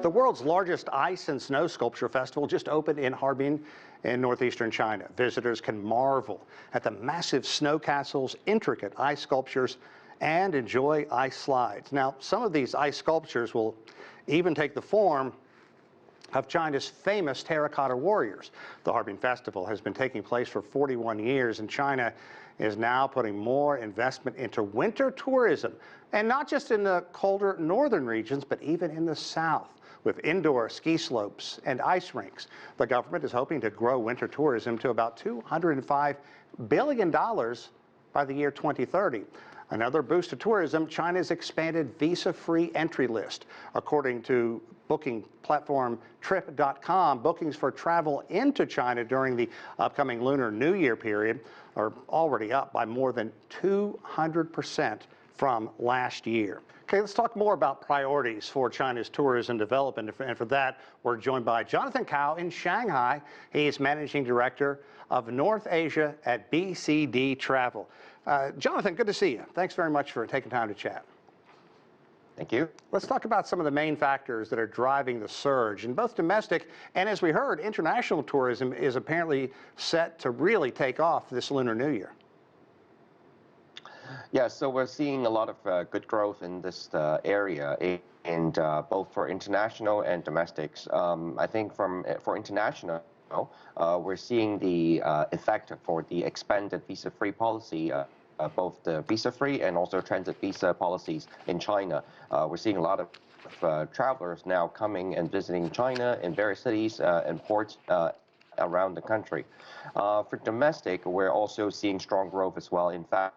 The world's largest ice and snow sculpture festival just opened in Harbin in northeastern China. Visitors can marvel at the massive snow castles, intricate ice sculptures, and enjoy ice slides. Now, some of these ice sculptures will even take the form of China's famous terracotta warriors. The Harbin Festival has been taking place for 41 years, and China is now putting more investment into winter tourism, and not just in the colder northern regions, but even in the south, with indoor ski slopes and ice rinks. The government is hoping to grow winter tourism to about $205 billion by the year 2030. Another boost to tourism, China's expanded visa-free entry list. According to booking platform Trip.com, bookings for travel into China during the upcoming Lunar New Year period are already up by more than 200% from last year. Okay, let's talk more about priorities for China's tourism development. And for that, we're joined by Jonathan Kao in Shanghai. He's Managing Director of North Asia at BCD Travel. Jonathan, good to see you. Thanks very much for taking time to chat. Thank you. Let's talk about some of the main factors that are driving the surge in both domestic and, as we heard, international tourism is apparently set to really take off this Lunar New Year. Yeah, so we're seeing a lot of good growth in this area, and both for international and domestics. I think for international, we're seeing the effect for the expanded visa-free policy, both the visa-free and also transit visa policies in China. We're seeing a lot of travelers now coming and visiting China in various cities and ports around the country. For domestic, we're also seeing strong growth as well. In fact,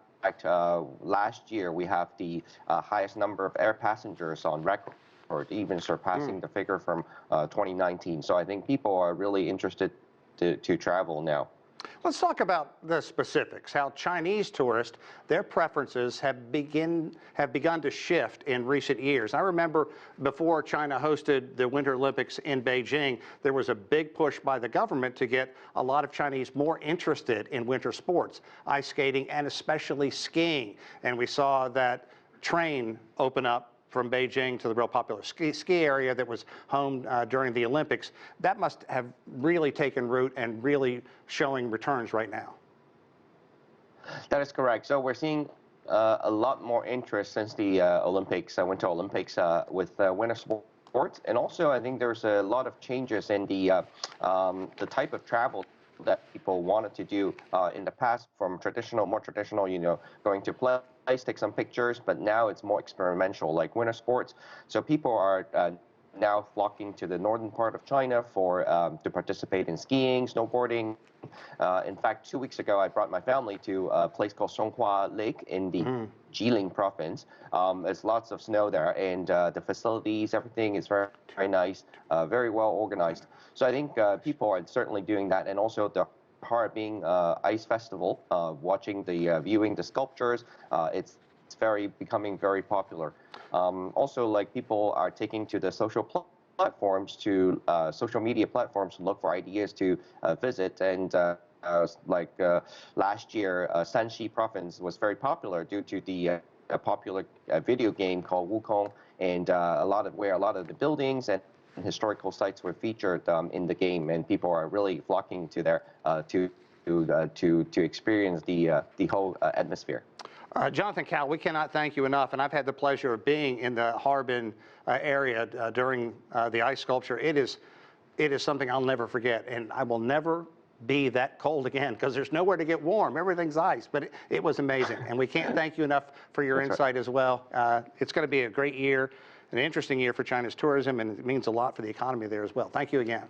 last year we have the highest number of air passengers on record, even surpassing the figure from 2019. So I think people are really interested to travel now. Let's talk about the specifics, how Chinese tourists, their preferences have begun to shift in recent years. I remember before China hosted the Winter Olympics in Beijing, there was a big push by the government to get a lot of Chinese more interested in winter sports, ice skating and especially skiing. And we saw that train open up from Beijing to the real popular ski area that was home during the Olympics. That must have really taken root and really showing returns right now. That is correct. So we're seeing a lot more interest since the Winter Olympics with winter sports. And also I think there's a lot of changes in the type of travel that people wanted to do in the past, from more traditional, going to play, take some pictures, but now it's more experimental, like winter sports. So people are now flocking to the northern part of China to participate in skiing, snowboarding. In fact, 2 weeks ago, I brought my family to a place called Songhua Lake in the Jilin province. There's lots of snow there, and the facilities, everything is very, very nice, very well organized. So I think people are certainly doing that, and also the Harbin Ice Festival, viewing the sculptures, it's becoming very popular. Also, like, people are taking to the social platforms, social media platforms, to look for ideas to visit. And last year, Shanxi province was very popular due to the popular video game called Wukong, and where a lot of the buildings and historical sites were featured in the game, and people are really flocking to there to experience the whole atmosphere. Jonathan Kao, we cannot thank you enough, and I've had the pleasure of being in the Harbin area during the ice sculpture. It is something I'll never forget, and I will never be that cold again, because there's nowhere to get warm. Everything's ice, but it was amazing, and we can't thank you enough for your insight as well. It's going to be a great year, an interesting year for China's tourism, and it means a lot for the economy there as well. Thank you again.